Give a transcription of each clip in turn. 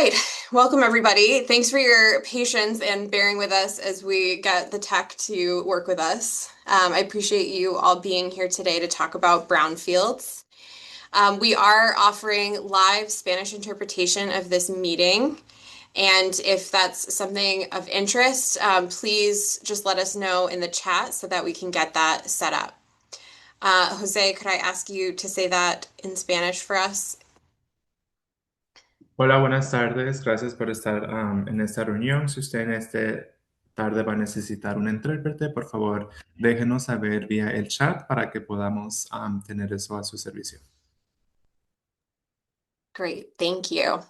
right, welcome everybody. Thanks for your patience and bearing with us as we get the tech to work with us. I appreciate you all being here today to talk about brownfields. We are offering live Spanish interpretation of this meeting, and if that's something of interest, please just let us know in the chat so that we can get that set up. Jose, could I ask you to say that in Spanish for us? Hola, buenas tardes. Gracias por estar en esta reunión. Si usted en esta tarde va a necesitar un intérprete, por favor, déjenos saber vía el chat para que podamos tener eso a su servicio. Great, thank you.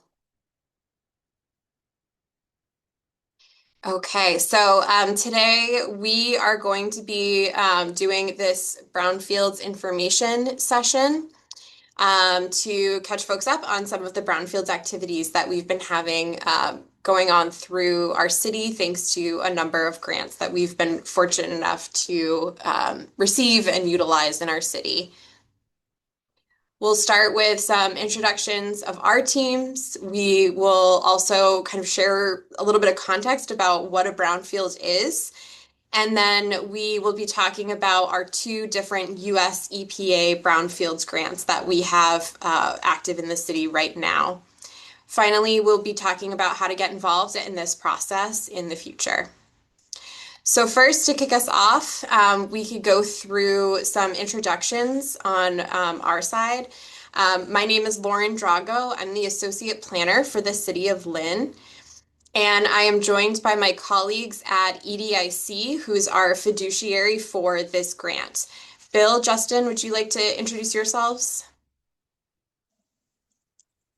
Okay, so today we are going to be doing this Brownfields information session to catch folks up on some of the Brownfields activities that we've been having going on through our city, thanks to a number of grants that we've been fortunate enough to receive and utilize in our city. We'll start with some introductions of our teams. We will also kind of share a little bit of context about what a brownfield is. And then we will be talking about our two different US EPA brownfields grants that we have active in the city right now. Finally, we'll be talking about how to get involved in this process in the future. So first, to kick us off, we could go through some introductions on our side. My name is Lauren Drago. I'm the Associate Planner for the City of Lynn, and I am joined by my colleagues at EDIC, who's our fiduciary for this grant. Bill, Justin, would you like to introduce yourselves?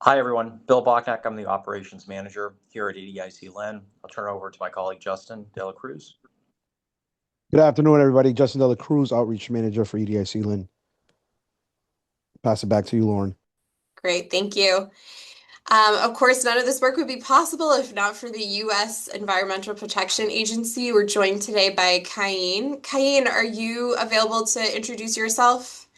Hi, everyone. Bill Bachnack. I'm the Operations Manager here at EDIC Lynn. I'll turn it over to my colleague, Justin De La Cruz. Good afternoon, everybody. Justin De La Cruz, Outreach Manager for EDIC Lynn. Pass it back to you, Lauren. Great, thank you. Of course, none of this work would be possible if not for the U.S. Environmental Protection Agency. We're joined today by Cain. Cain, are you available to introduce yourself?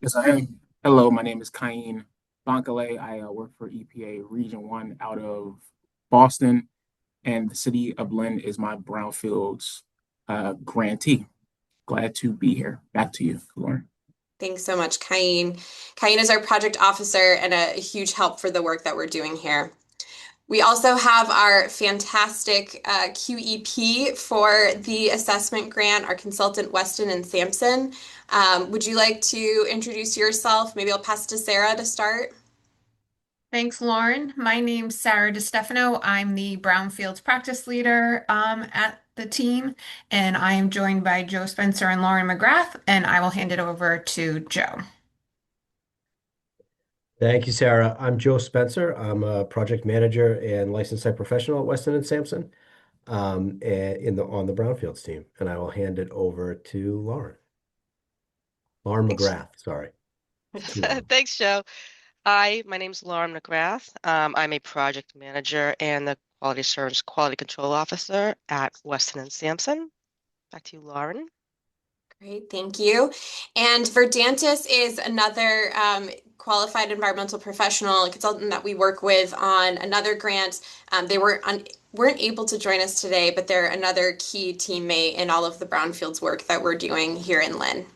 Yes, I am. Hello, my name is Cain Bancale. I work for EPA Region 1 out of Boston, and the City of Lynn is my Brownfields grantee. Glad to be here. Back to you, Lauren. Thanks so much, Cain. Cain is our project officer and a huge help for the work that we're doing here. We also have our fantastic QEP for the assessment grant, our consultant, Weston and Sampson. Would you like to introduce yourself? Maybe I'll pass to Sarah to start. Thanks, Lauren. My name's Sarah DiStefano. I'm the Brownfields practice leader at the team, and I am joined by Joe Spencer and Lauren McGrath, and I will hand it over to Joe. Thank you, Sarah. I'm Joe Spencer. I'm a project manager and licensed site professional at Weston and Sampson on the Brownfields team, and I will hand it over to Lauren. Lauren McGrath, sorry. Thanks, Joe. Hi, my name is Lauren McGrath. I'm a project manager and the quality assurance quality control officer at Weston and Sampson. Back to you, Lauren. Great, thank you. And Verdantis is another qualified environmental professional consultant that we work with on another grant. They weren't able to join us today, but they're another key teammate in all of the brownfields work that we're doing here in Lynn.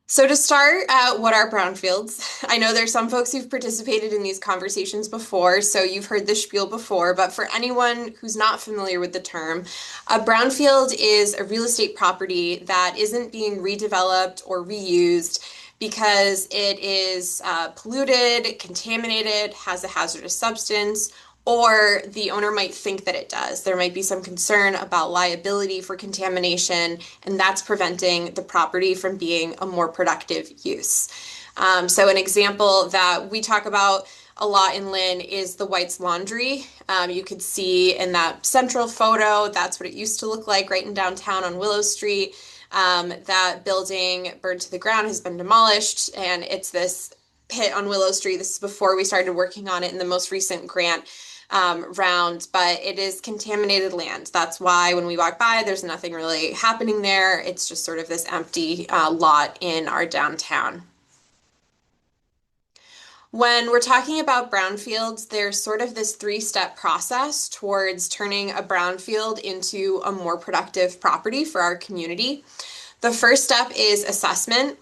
So to start, what are brownfields? I know there's some folks who've participated in these conversations before, so you've heard the spiel before, but for anyone who's not familiar with the term, a brownfield is a real estate property that isn't being redeveloped or reused because it is polluted, contaminated, has a hazardous substance, or the owner might think that it does. There might be some concern about liability for contamination, and that's preventing the property from being a more productive use. So an example that we talk about a lot in Lynn is the White's Laundry. You could see in that central photo, that's what it used to look like right in downtown on Willow Street. That building burned to the ground, has been demolished, and it's this pit on Willow Street. This is before we started working on it in the most recent grant round, but it is contaminated land. That's why when we walk by, there's nothing really happening there. It's just sort of this empty lot in our downtown. When we're talking about brownfields, there's sort of this three-step process towards turning a brownfield into a more productive property for our community. The first step is assessment,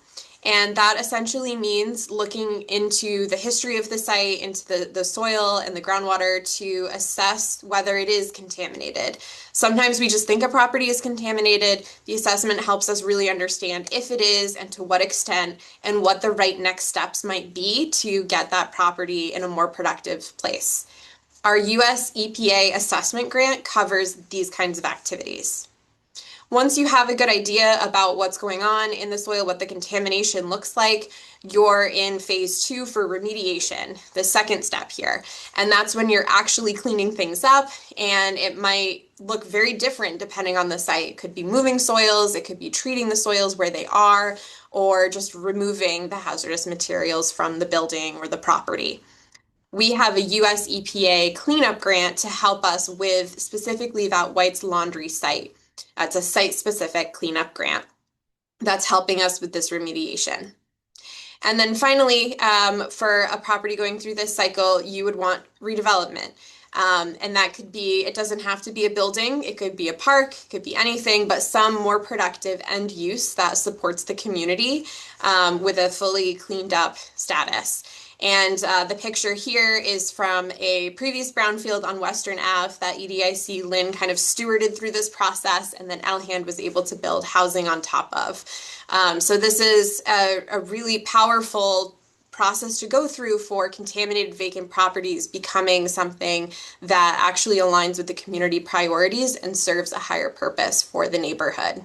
and that essentially means looking into the history of the site, into the soil and the groundwater to assess whether it is contaminated. Sometimes we just think a property is contaminated. The assessment helps us really understand if it is and to what extent and what the right next steps might be to get that property in a more productive place. Our US EPA assessment grant covers these kinds of activities. Once you have a good idea about what's going on in the soil, what the contamination looks like, you're in phase 2 for remediation, the second step here. And that's when you're actually cleaning things up, and it might look very different depending on the site. It could be moving soils, it could be treating the soils where they are, or just removing the hazardous materials from the building or the property. We have a US EPA cleanup grant to help us with specifically that White's Laundry site. It's a site-specific cleanup grant that's helping us with this remediation. And then finally, for a property going through this cycle, you would want redevelopment. And that could be, it doesn't have to be a building, it could be a park, it could be anything, but some more productive end use that supports the community with a fully cleaned up status. And the picture here is from a previous brownfield on Western Ave that EDIC Lynn kind of stewarded through this process, and then Elhand was able to build housing on top of. So this is a really powerful process to go through for contaminated vacant properties becoming something that actually aligns with the community priorities and serves a higher purpose for the neighborhood.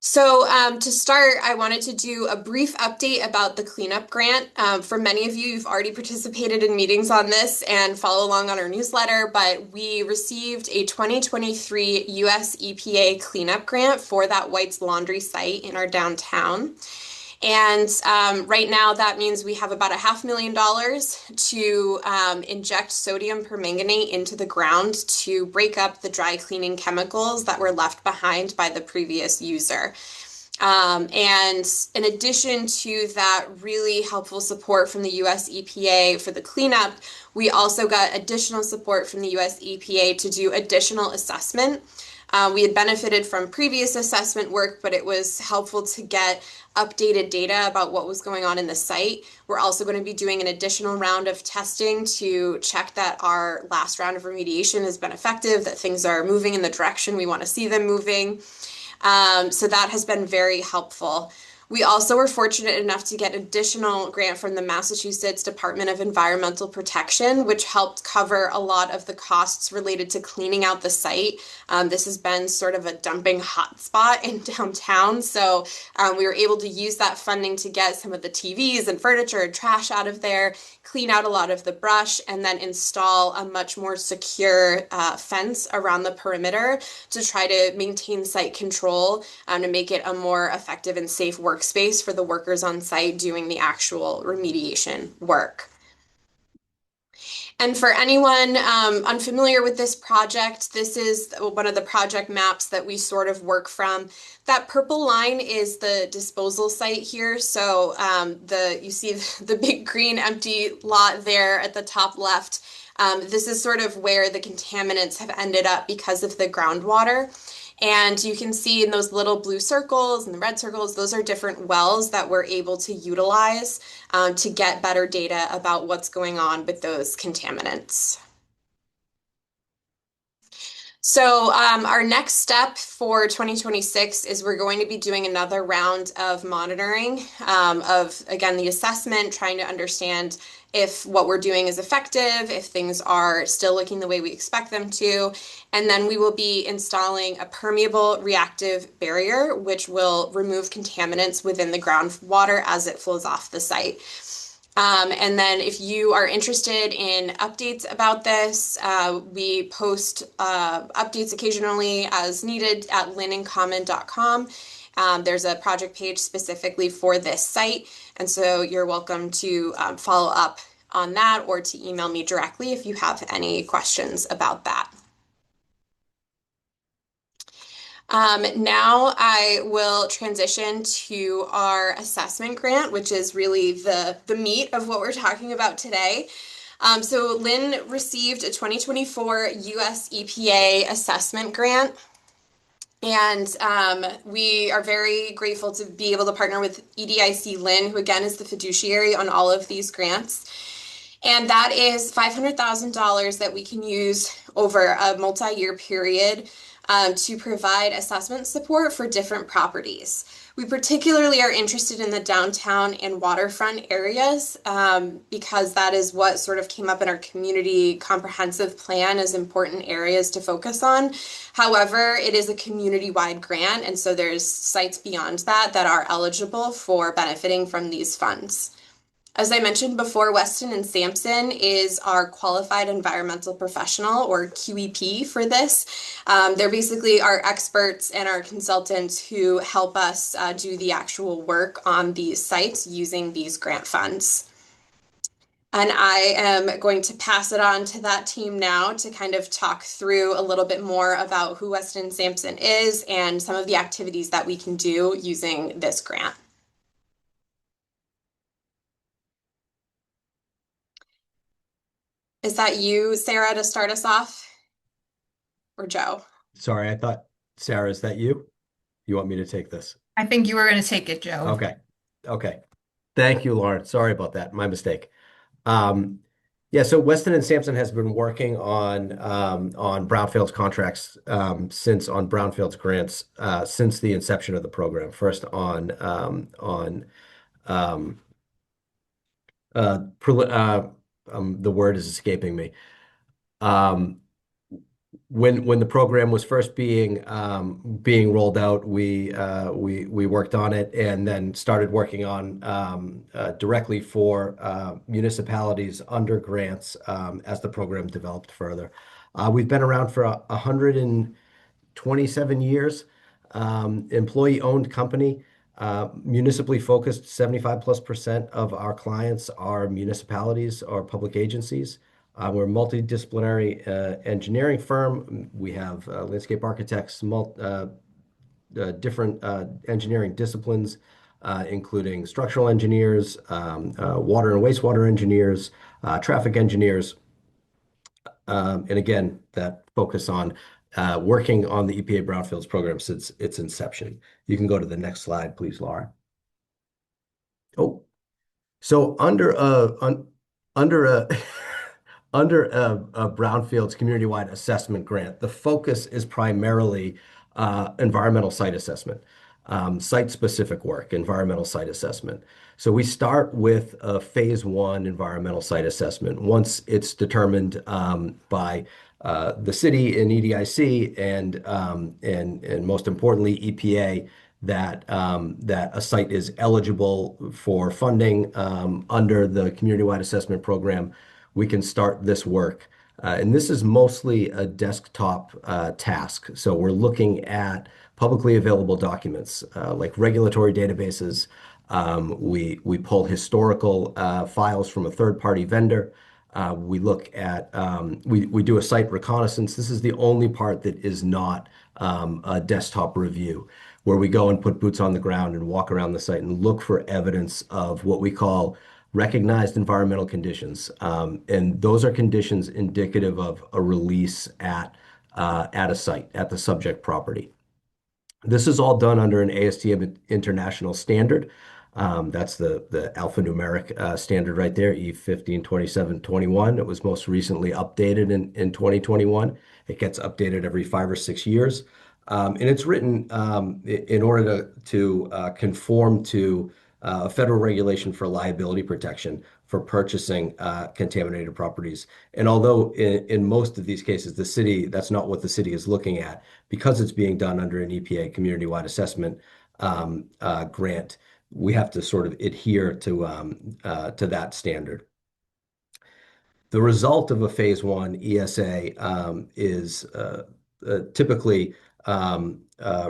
So to start, I wanted to do a brief update about the cleanup grant. For many of you, you've already participated in meetings on this and follow along on our newsletter, but we received a 2023 US EPA cleanup grant for that White's Laundry site in our downtown. And right now, that means we have about $500,000 to inject sodium permanganate into the ground to break up the dry cleaning chemicals that were left behind by the previous user. And in addition to that really helpful support from the US EPA for the cleanup, we also got additional support from the US EPA to do additional assessment. We had benefited from previous assessment work, but it was helpful to get updated data about what was going on in the site. We're also going to be doing an additional round of testing to check that our last round of remediation has been effective, that things are moving in the direction we want to see them moving. So that has been very helpful. We also were fortunate enough to get additional grant from the Massachusetts Department of Environmental Protection, which helped cover a lot of the costs related to cleaning out the site. This has been sort of a dumping hotspot in downtown, so we were able to use that funding to get some of the TVs and furniture and trash out of there, clean out a lot of the brush, and then install a much more secure fence around the perimeter to try to maintain site control to make it a more effective and safe workspace for the workers on site doing the actual remediation work. And for anyone unfamiliar with this project, this is one of the project maps that we sort of work from. That purple line is the disposal site here. So you see the big green empty lot there at the top left. This is sort of where the contaminants have ended up because of the groundwater. And you can see in those little blue circles and the red circles, those are different wells that we're able to utilize to get better data about what's going on with those contaminants. So our next step for 2026 is we're going to be doing another round of monitoring of, again, the assessment, trying to understand if what we're doing is effective, if things are still looking the way we expect them to. And then we will be installing a permeable reactive barrier, which will remove contaminants within the groundwater as it flows off the site. And then if you are interested in updates about this, we post updates occasionally as needed at lynnandcommon.com. There's a project page specifically for this site, and so you're welcome to follow up on that or to email me directly if you have any questions about that. Now I will transition to our assessment grant, which is really the meat of what we're talking about today. So Lynn received a 2024 US EPA assessment grant. And we are very grateful to be able to partner with EDIC Lynn, who again is the fiduciary on all of these grants. And that is $500,000 that we can use over a multi-year period to provide assessment support for different properties. We particularly are interested in the downtown and waterfront areas because that is what sort of came up in our community comprehensive plan as important areas to focus on. However, it is a community-wide grant, and so there's sites beyond that that are eligible for benefiting from these funds. As I mentioned before, Weston and Sampson is our qualified environmental professional, or QEP, for this. They're basically our experts and our consultants who help us do the actual work on these sites using these grant funds. And I am going to pass it on to that team now to kind of talk through a little bit more about who Weston and Sampson is and some of the activities that we can do using this grant. Is that you, Sarah, to start us off? Or Joe? Sorry, I thought, Sarah, is that you? You want me to take this? I think you were going to take it, Joe. Okay. Okay. Thank you, Lauren. Sorry about that. My mistake. Yeah, so Weston and Sampson has been working on Brownfields contracts since on Brownfields grants since the inception of the program. First on the word is escaping me. When the program was first being rolled out, we worked on it and then started working on directly for municipalities under grants as the program developed further. We've been around for 127 years, employee-owned company, municipally focused. 75+% of our clients are municipalities or public agencies. We're a multidisciplinary engineering firm. We have landscape architects, different engineering disciplines, including structural engineers, water and wastewater engineers, traffic engineers, and again, that focus on working on the EPA Brownfields program since its inception. You can go to the next slide, please, Laura. Oh, so under a Brownfields community-wide assessment grant, the focus is primarily environmental site assessment, site-specific work, environmental site assessment. So we start with a phase one environmental site assessment. Once it's determined by the city and EDIC and most importantly EPA that a site is eligible for funding under the community-wide assessment program, we can start this work. And this is mostly a desktop task. So we're looking at publicly available documents like regulatory databases. We pull historical files from a third-party vendor. We look at, we do a site reconnaissance. This is the only part that is not a desktop review, where we go and put boots on the ground and walk around the site and look for evidence of what we call recognized environmental conditions. And those are conditions indicative of a release at a site, at the subject property. This is all done under an ASTM international standard. That's the alphanumeric standard right there, E152721. It was most recently updated in 2021. It gets updated every 5 or 6 years. And it's written in order to conform to federal regulation for liability protection for purchasing contaminated properties. And although in most of these cases, the city, that's not what the city is looking at, because it's being done under an EPA community-wide assessment grant, we have to sort of adhere to that standard. The result of a phase one ESA is typically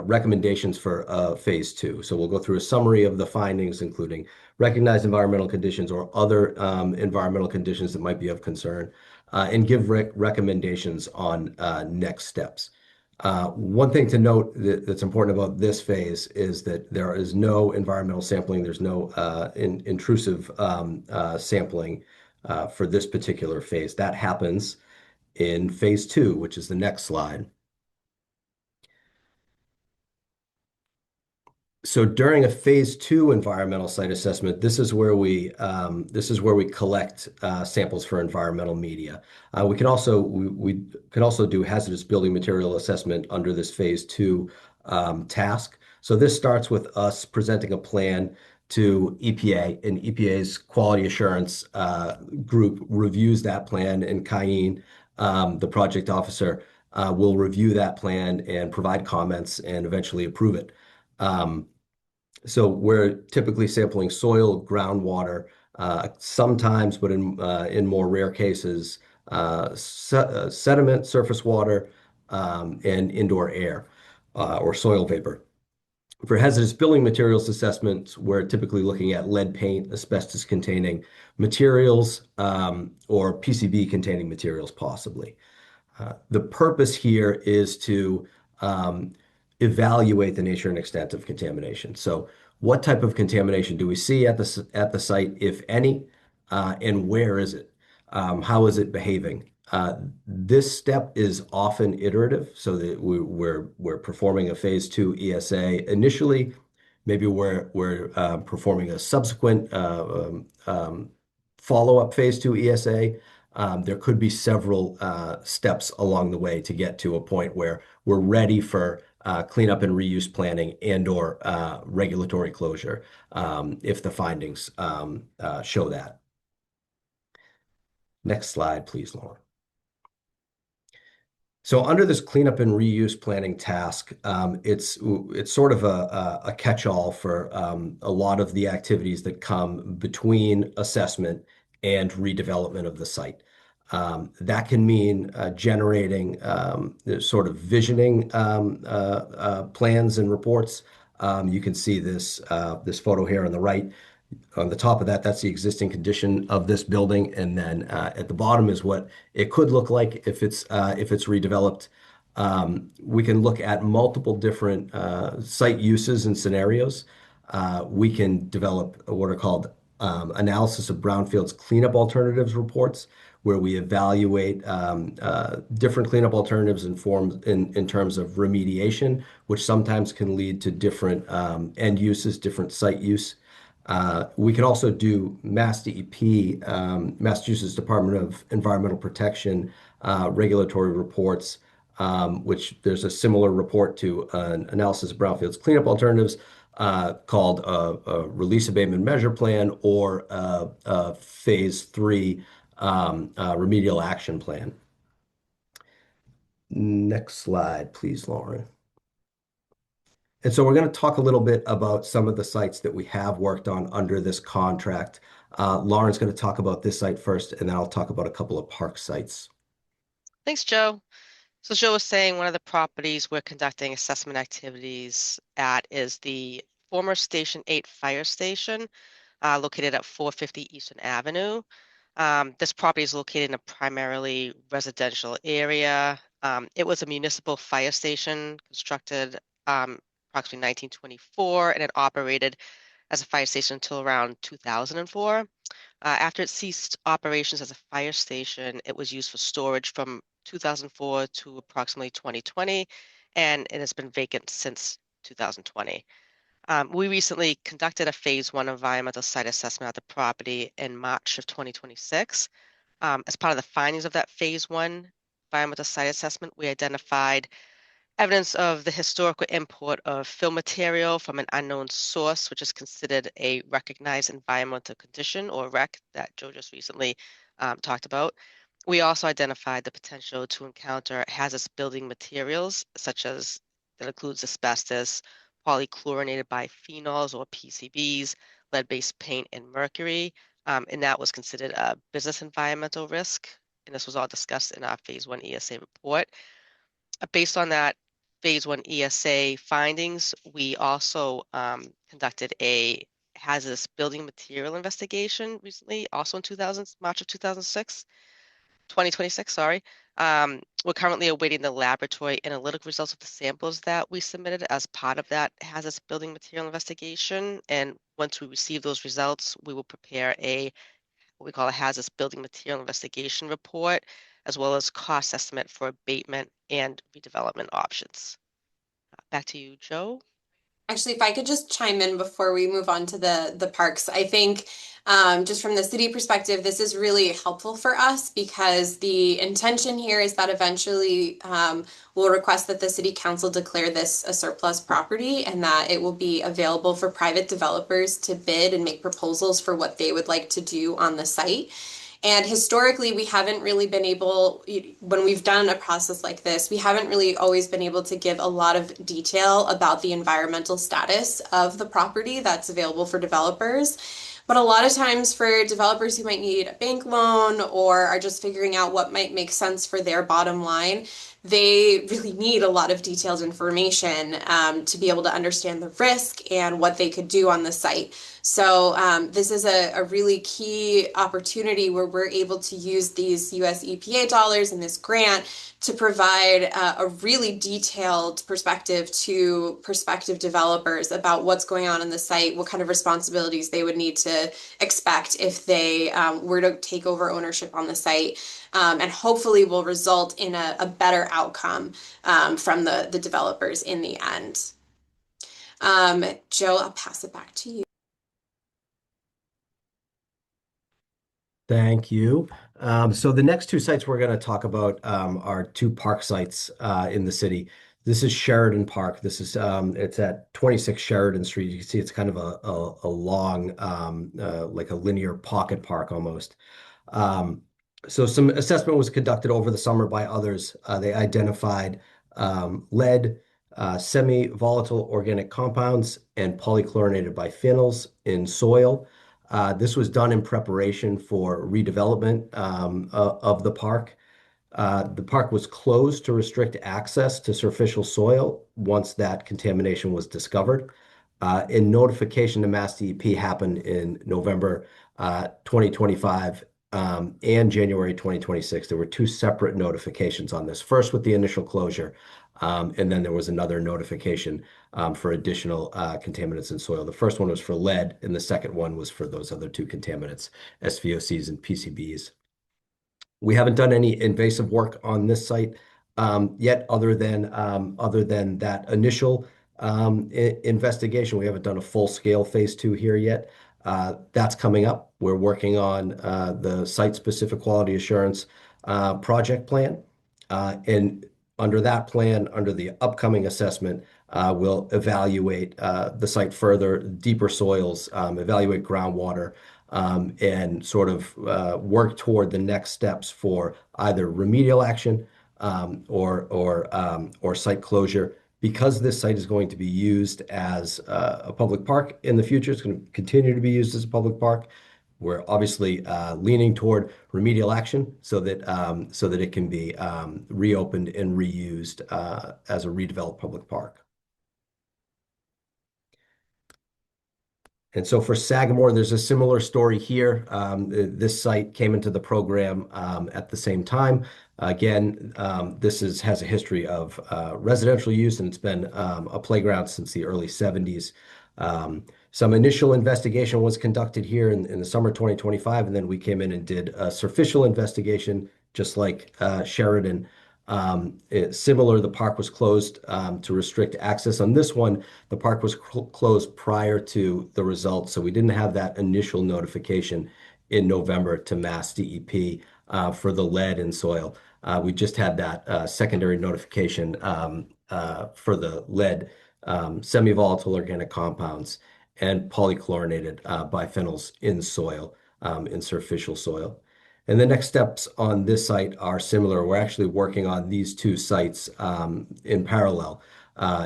recommendations for phase two. So we'll go through a summary of the findings, including recognized environmental conditions or other environmental conditions that might be of concern, and give recommendations on next steps. One thing to note that's important about this phase is that there is no environmental sampling. There's no intrusive sampling for this particular phase. That happens in phase 2, which is the next slide. So during a phase 2 environmental site assessment, this is where we collect samples for environmental media. We can also do hazardous building material assessment under this phase 2 task. So this starts with us presenting a plan to EPA, and EPA's quality assurance group reviews that plan, and Kayeen, the project officer, will review that plan and provide comments and eventually approve it. So we're typically sampling soil, groundwater, sometimes, but in more rare cases, sediment, surface water, and indoor air or soil vapor. For hazardous building materials assessments, we're typically looking at lead paint, asbestos-containing materials, or PCB-containing materials, possibly. The purpose here is to evaluate the nature and extent of contamination. So what type of contamination do we see at the site, if any, and where is it? How is it behaving? This step is often iterative, so that we're performing a phase 2 ESA initially. Maybe we're performing a subsequent follow-up phase 2 ESA. There could be several steps along the way to get to a point where we're ready for cleanup and reuse planning and/or regulatory closure if the findings show that. Next slide, please, Lauren. So under this cleanup and reuse planning task, it's sort of a catch-all for a lot of the activities that come between assessment and redevelopment of the site. That can mean generating sort of visioning plans and reports. You can see this photo here on the right. On the top of that, that's the existing condition of this building, and then at the bottom is what it could look like if it's redeveloped. We can look at multiple different site uses and scenarios. We can develop what are called analysis of brownfields cleanup alternatives reports, where we evaluate different cleanup alternatives in terms of remediation, which sometimes can lead to different end uses, different site use. We can also do MassDEP, Massachusetts Department of Environmental Protection, regulatory reports, which there's a similar report to an analysis of brownfields cleanup alternatives called a release abatement measure plan, or a phase 3 remedial action plan. Next slide, please, Lauren. And so we're going to talk a little bit about some of the sites that we have worked on under this contract. Lauren's going to talk about this site first, and then I'll talk about a couple of park sites. Thanks, Joe. So Joe was saying one of the properties we're conducting assessment activities at is the former Station 8 fire station, located at 450 Eastern Avenue. This property is located in a primarily residential area. It was a municipal fire station constructed approximately 1924, and it operated as a fire station until around 2004. After it ceased operations as a fire station, it was used for storage from 2004 to approximately 2020, and it has been vacant since 2020. We recently conducted a phase 1 environmental site assessment at the property in March of 2026. As part of the findings of that phase 1 environmental site assessment, we identified evidence of the historical import of fill material from an unknown source, which is considered a recognized environmental condition, or REC, that Joe just recently talked about. We also identified the potential to encounter hazardous building materials, such as that includes asbestos, polychlorinated biphenyls or PCBs, lead-based paint, and mercury. And that was considered a business environmental risk. And this was all discussed in our phase 1 ESA report. Based on that phase 1 ESA findings, we also conducted a hazardous building material investigation recently, also in March of 2026. We're currently awaiting the laboratory analytic results of the samples that we submitted as part of that hazardous building material investigation. And once we receive those results, we will prepare what we call a hazardous building material investigation report, as well as cost estimate for abatement and redevelopment options. Back to you, Joe. Actually, if I could just chime in before we move on to the parks, I think just from the city perspective, this is really helpful for us because the intention here is that eventually we'll request that the city council declare this a surplus property and that it will be available for private developers to bid and make proposals for what they would like to do on the site. And historically, we haven't really been able, when we've done a process like this, we haven't really always been able to give a lot of detail about the environmental status of the property that's available for developers. But a lot of times for developers who might need a bank loan or are just figuring out what might make sense for their bottom line, they really need a lot of detailed information to be able to understand the risk and what they could do on the site. So this is a really key opportunity where we're able to use these US EPA dollars and this grant to provide a really detailed perspective to prospective developers about what's going on the site, what kind of responsibilities they would need to expect if they were to take over ownership on the site, and hopefully will result in a better outcome from the developers in the end. Joe, I'll pass it back to you. Thank you. So the next two sites we're going to talk about are two park sites in the city. This is Sheridan Park. This is it's at 26 Sheridan Street. You can see it's kind of a long, like a linear pocket park almost. So some assessment was conducted over the summer by others. They identified lead, semi-volatile organic compounds, and polychlorinated biphenyls in soil. This was done in preparation for redevelopment of the park. The park was closed to restrict access to superficial soil once that contamination was discovered. And notification to Mass DEP happened in November 2025 and January 2026. There were two separate notifications on this. First with the initial closure, and then there was another notification for additional contaminants in soil. The first one was for lead, and the second one was for those other two contaminants, SVOCs and PCBs. We haven't done any invasive work on this site yet, other than that initial investigation. We haven't done a full-scale phase 2 here yet. That's coming up. We're working on the site-specific quality assurance project plan, and under that plan, under the upcoming assessment, we'll evaluate the site further, deeper soils, evaluate groundwater, and sort of work toward the next steps for either remedial action or site closure. Because this site is going to be used as a public park in the future, it's going to continue to be used as a public park. We're obviously leaning toward remedial action so that it can be reopened and reused as a redeveloped public park. And so for Sagamore, there's a similar story here. This site came into the program at the same time. Again, this has a history of residential use, and it's been a playground since the early 70s. Some initial investigation was conducted here in the summer 2025, and then we came in and did a superficial investigation, just like Sheridan. Similar, the park was closed to restrict access. On this one, the park was closed prior to the results, so we didn't have that initial notification in November to Mass DEP for the lead in soil. We just had that secondary notification for the lead, semi-volatile organic compounds, and polychlorinated biphenyls in soil, in superficial soil. And the next steps on this site are similar. We're actually working on these two sites in parallel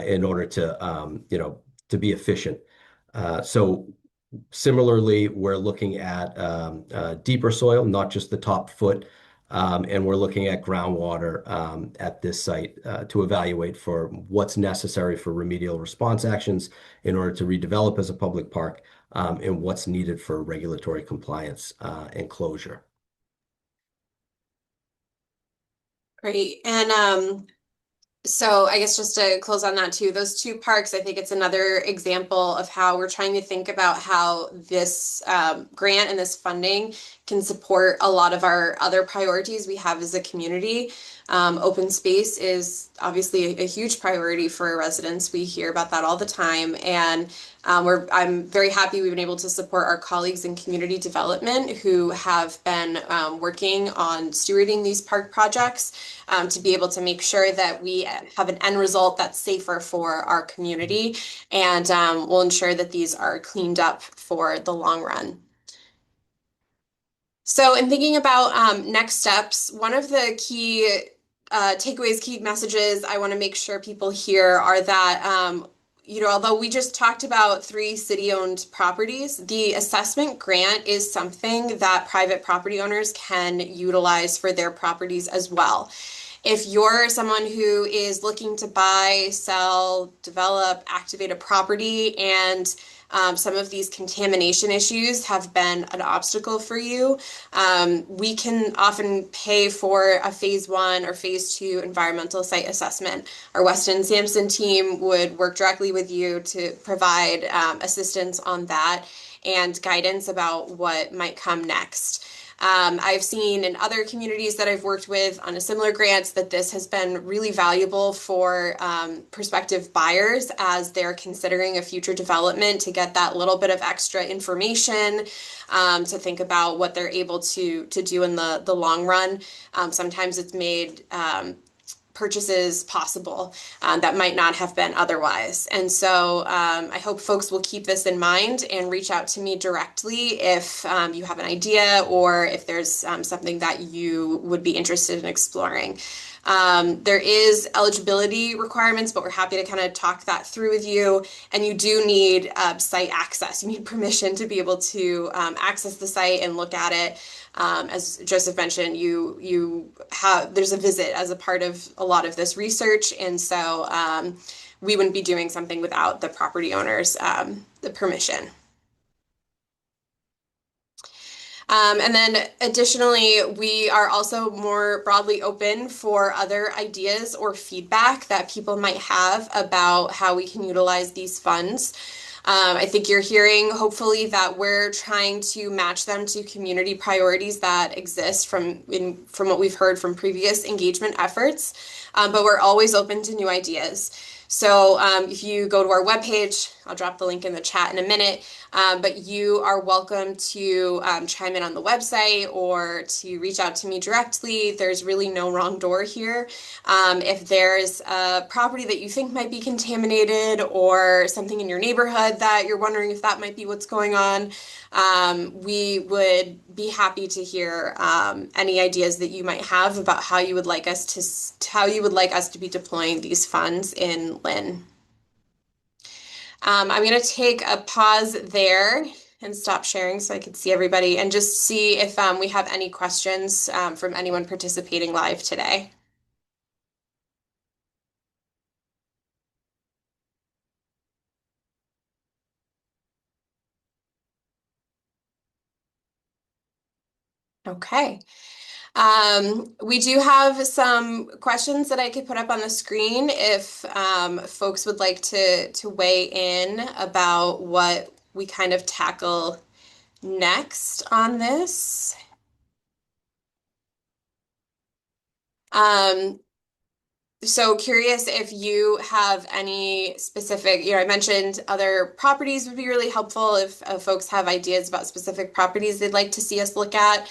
in order to be efficient. So similarly, we're looking at deeper soil, not just the top foot, and we're looking at groundwater at this site to evaluate for what's necessary for remedial response actions in order to redevelop as a public park, and what's needed for regulatory compliance and closure. Great. And so I guess just to close on that too, those two parks, I think it's another example of how we're trying to think about how this grant and this funding can support a lot of our other priorities we have as a community. Open space is obviously a huge priority for our residents. We hear about that all the time, and I'm very happy we've been able to support our colleagues in community development who have been working on stewarding these park projects to be able to make sure that we have an end result that's safer for our community, and we'll ensure that these are cleaned up for the long run. So in thinking about next steps, one of the key takeaways, key messages I want to make sure people hear are that although we just talked about 3 city-owned properties, the assessment grant is something that private property owners can utilize for their properties as well. If you're someone who is looking to buy, sell, develop, activate a property, and some of these contamination issues have been an obstacle for you, we can often pay for a phase 1 or phase 2 environmental site assessment. Our Weston and Sampson team would work directly with you to provide assistance on that and guidance about what might come next. I've seen in other communities that I've worked with on a similar grant that this has been really valuable for prospective buyers as they're considering a future development to get that little bit of extra information to think about what they're able to do in the long run. Sometimes it's made purchases possible that might not have been otherwise. And so I hope folks will keep this in mind and reach out to me directly if you have an idea or if there's something that you would be interested in exploring. There is eligibility requirements, but we're happy to kind of talk that through with you. And you do need site access. You need permission to be able to access the site and look at it. As Joseph mentioned, there's a visit as a part of a lot of this research, and so we wouldn't be doing something without the property owner's the permission. And then additionally, we are also more broadly open for other ideas or feedback that people might have about how we can utilize these funds. I think you're hearing, hopefully, that we're trying to match them to community priorities that exist from what we've heard from previous engagement efforts, but we're always open to new ideas. So if you go to our webpage, I'll drop the link in the chat in a minute, but you are welcome to chime in on the website or to reach out to me directly. There's really no wrong door here. If there's a property that you think might be contaminated or something in your neighborhood that you're wondering if that might be what's going on, we would be happy to hear any ideas that you might have about how you would like us to be deploying these funds in Lynn. I'm going to take a pause there and stop sharing so I can see everybody and just see if we have any questions from anyone participating live today. Okay. We do have some questions that I could put up on the screen if folks would like to weigh in about what we kind of tackle next on this. So curious if you have any specific, I mentioned other properties would be really helpful if folks have ideas about specific properties they'd like to see us look at.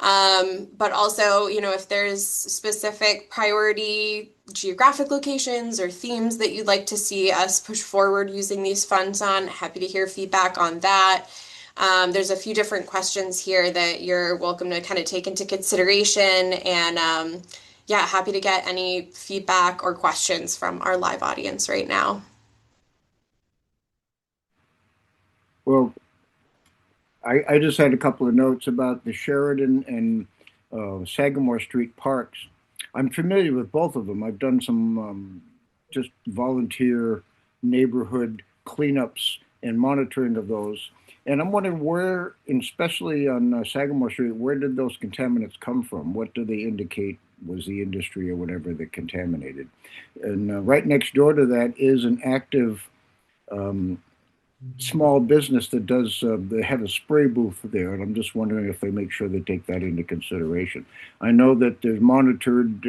But also, if there's specific priority geographic locations or themes that you'd like to see us push forward using these funds on, happy to hear feedback on that. There's a few different questions here that you're welcome to kind of take into consideration, and yeah, happy to get any feedback or questions from our live audience right now. Well, I just had a couple of notes about the Sheridan and Sagamore Street parks. I'm familiar with both of them. I've done some just volunteer neighborhood cleanups and monitoring of those. And I'm wondering where, especially on Sagamore Street, where did those contaminants come from? What do they indicate was the industry or whatever that contaminated? And right next door to that is an active um, small business that does, they have a spray booth there, and I'm just wondering if they make sure they take that into consideration. I know that there's monitored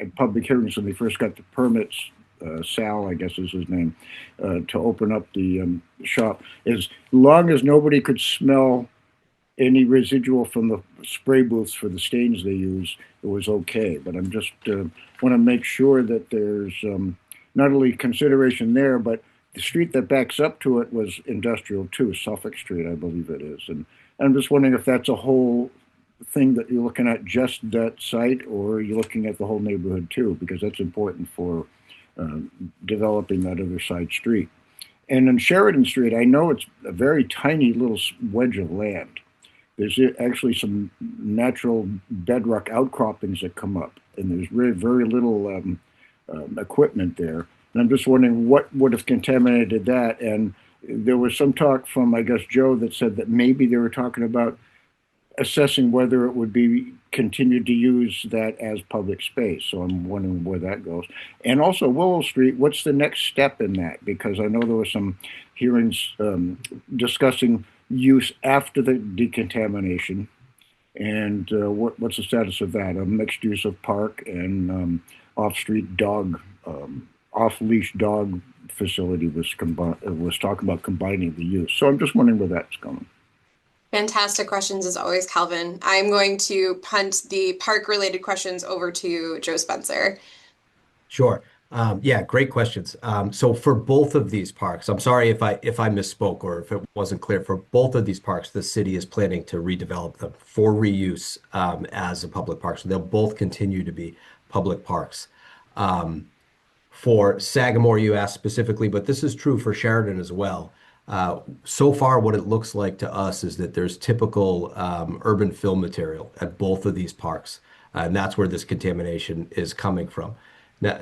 at public hearings when they first got the permits. Sal, I guess is his name, to open up the shop. As long as nobody could smell any residual from the spray booths for the stains they use, it was okay. But I'm just want to make sure that there's not only consideration there, but the street that backs up to it was industrial too, Suffolk Street, I believe it is. And I'm just wondering if that's a whole thing that you're looking at just that site, or you're looking at the whole neighborhood too, because that's important for uh, developing that other side street. And on Sheridan Street, I know it's a very tiny little wedge of land. There's actually some natural bedrock outcroppings that come up, and there's very little equipment there. And I'm just wondering what would have contaminated that. And there was some talk from, I guess, Joe that said that maybe they were talking about assessing whether it would be continued to use that as public space. So I'm wondering where that goes. And also Willow Street, what's the next step in that? Because I know there were some hearings discussing use after the decontamination. And what's the status of that? A mixed use of park and off-street dog, off-leash dog facility was talking about combining the use. So I'm just wondering where that's going. Fantastic questions as always, Calvin. I'm going to punt the park-related questions over to Joe Spencer. Sure. Yeah, great questions. So for both of these parks, I'm sorry if I misspoke or if it wasn't clear. For both of these parks, the city is planning to redevelop them for reuse as a public park. So they'll both continue to be public parks. For Sagamore, you asked specifically, but this is true for Sheridan as well. So far, what it looks like to us is that there's typical urban fill material at both of these parks, and that's where this contamination is coming from. Now,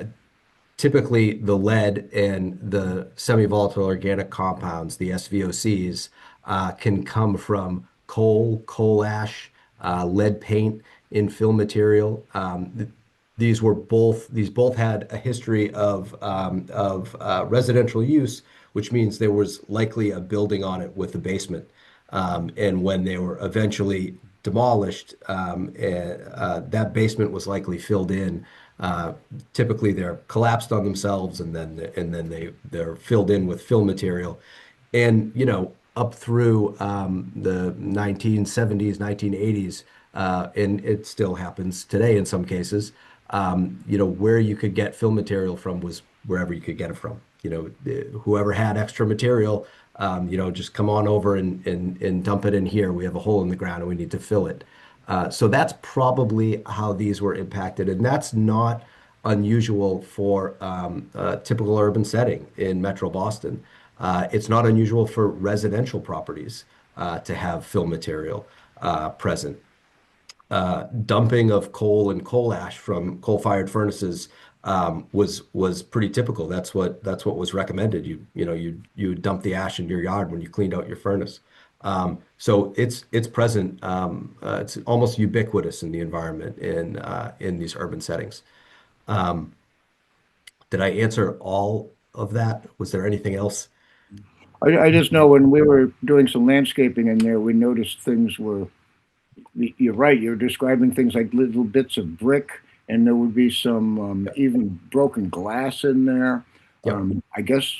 typically, the lead and the semi-volatile organic compounds, the SVOCs, can come from coal ash, lead paint in fill material. These both had a history of residential use, which means there was likely a building on it with a basement. And when they were eventually demolished, that basement was likely filled in. Typically, they're collapsed on themselves, and then they're filled in with fill material. And up through the 1970s, 1980s, and it still happens today in some cases. Where you could get fill material from was wherever you could get it from. Whoever had extra material, just come on over and dump it in here. We have a hole in the ground and we need to fill it. So that's probably how these were impacted. And that's not unusual for a typical urban setting in Metro Boston. It's not unusual for residential properties to have fill material present. Dumping of coal and coal ash from coal-fired furnaces was pretty typical. That's what was recommended. You dump the ash in your yard when you cleaned out your furnace. So it's present. It's almost ubiquitous in the environment in these urban settings. Did I answer all of that? Was there anything else? I just know when we were doing some landscaping in there, we noticed things were, you're right, you're describing things like little bits of brick, and there would be some even broken glass in there. Yep. I guess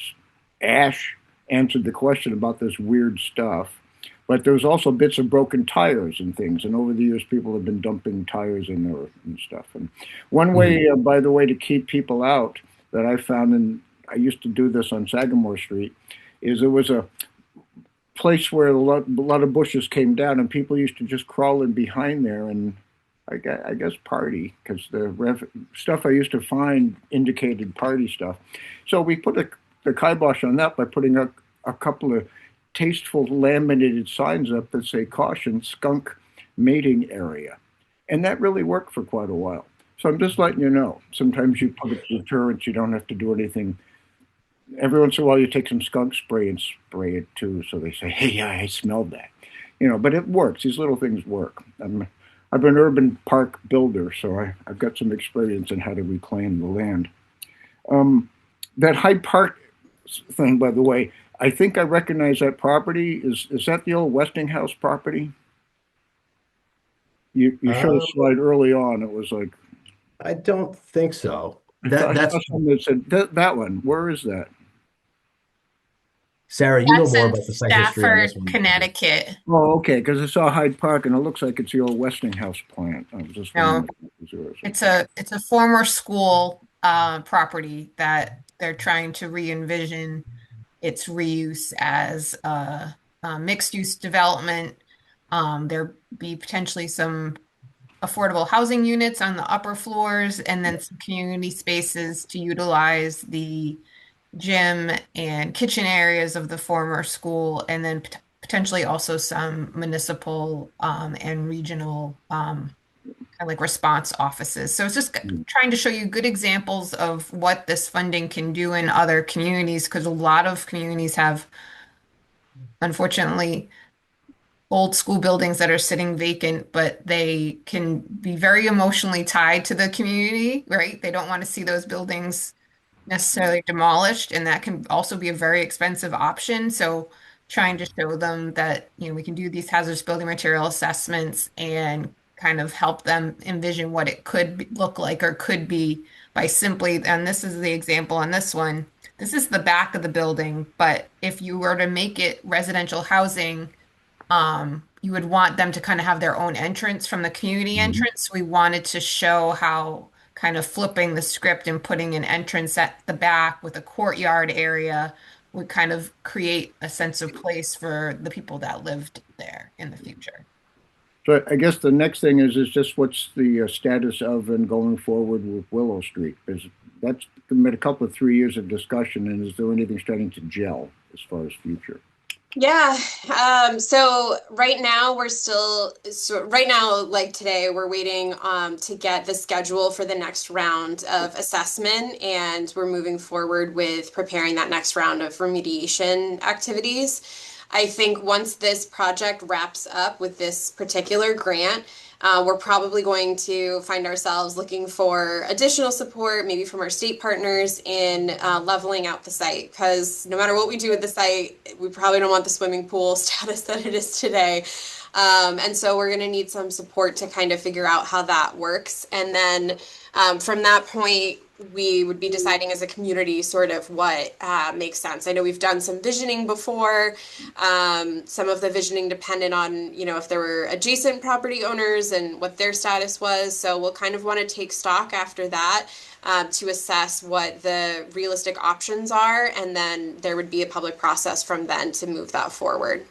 ash answered the question about this weird stuff. But there's also bits of broken tires and things. And over the years, people have been dumping tires in there and stuff. And one way, by the way, to keep people out that I found, and I used to do this on Sagamore Street, is there was a place where a lot of bushes came down, and people used to just crawl in behind there and I guess party, because the stuff I used to find indicated party stuff. So we put the kibosh on that by putting a couple of tasteful laminated signs up that say caution, skunk mating area. And that really worked for quite a while. So I'm just letting you know, sometimes you put a deterrent, you don't have to do anything every once in a while you take some skunk spray and spray it too, so they say, "Hey, yeah, I smelled that." But it works. These little things work. I've been an urban park builder, so I've got some experience in how to reclaim the land. Um, that Hyde Park thing, by the way, I think I recognize that property. Is that the old Westinghouse property? You showed a Um, slide early on. It was like I don't think so. I That's saw something that said that one. Where is that? Sarah, you know That's more in about the site history on this Stafford, one than I do. Connecticut. Oh, okay, because I saw Hyde Park and it looks like it's the old Westinghouse plant. I was just No, wondering if it was yours. it's Okay. a former school property that they're trying to re-envision its reuse as a mixed-use development. There be potentially some affordable housing units on the upper floors and then some community spaces to utilize the gym and kitchen areas of the former school, and then potentially also some municipal and regional kind of like response offices. So it's just trying to show you good examples of what this funding can do in other communities, because a lot of communities have, unfortunately, old school buildings that are sitting vacant, but they can be very emotionally tied to the community, right? They don't want to see those buildings necessarily demolished, and that can also be a very expensive option. So trying to show them that, we can do these hazardous building material assessments and kind of help them envision what it could look like or could be by simply, and this is the example on this one, this is the back of the building, but if you were to make it residential housing, you would want them to kind of have their own entrance from the community Mhm. entrance. We wanted to show how kind of flipping the script and putting an entrance at the back with a courtyard area would kind of create a sense of place for the people that lived there in the future. So I guess the next thing is just what's the status of and going forward with Willow Street? Because that's been a couple of 3 years of discussion, and is there anything starting to gel as far as future? Yeah. So right now right now, like today, we're waiting to get the schedule for the next round of assessment, and we're moving forward with preparing that next round of remediation activities. I think once this project wraps up with this particular grant, we're probably going to find ourselves looking for additional support, maybe from our state partners in leveling out the site. Because no matter what we do with the site, we probably don't want the swimming pool status that it is today. And so we're going to need some support to kind of figure out how that works. And then from that point, we would be deciding as a community sort of what makes sense. I know we've done some visioning before. Some of the visioning depended on, if there were adjacent property owners and what their status was. So we'll kind of want to take stock after that to assess what the realistic options are. And then there would be a public process from then to move that forward.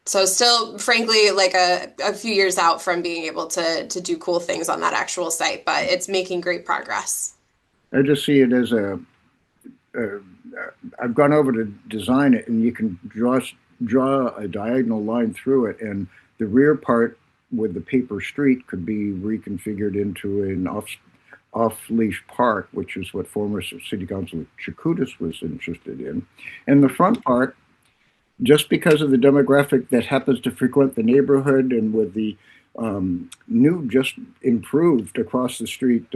So still, frankly, like a few years out from being able to do cool things on that actual site, but it's making great progress. I just see it as a I've gone over to design it, and you can draw a diagonal line through it, and the rear part with the paper street could be reconfigured into an off-leash park, which is what former City Councilor Chakutis was interested in. And the front part, just because of the demographic that happens to frequent the neighborhood, and with the new, just improved across the street,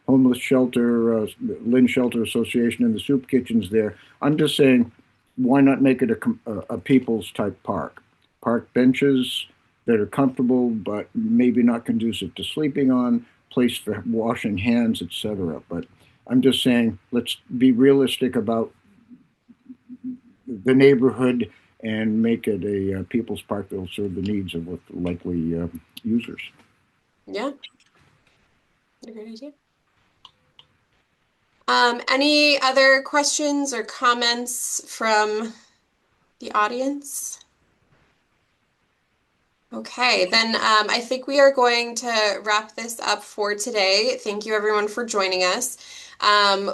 homeless shelter, Lynn Shelter Association, and the soup kitchens there. I'm just saying, why not make it a people's type park? Park benches that are comfortable, but maybe not conducive to sleeping on, place for washing hands, etc. But I'm just saying, let's be realistic about the neighborhood and make it a people's park that will serve the needs of what likely users. Yeah, a great idea. Any other questions or comments from the audience? Okay, then I think we are going to wrap this up for today. Thank you everyone for joining us.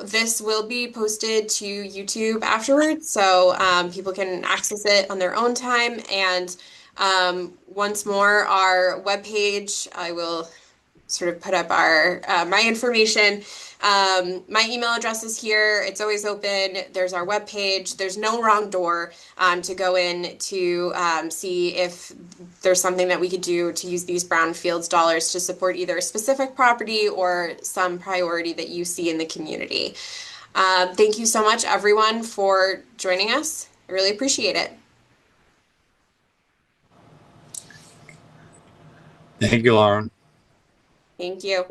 This will be posted to YouTube afterwards, so people can access it on their own time. And once more, our webpage, I will sort of put up our my information. My email address is here. It's always open. There's our webpage. There's no wrong door to go in to see if there's something that we could do to use these brownfields dollars to support either a specific property or some priority that you see in the community. Thank you so much, everyone, for joining us. I really appreciate it. Thank you, Lauren. Thank you.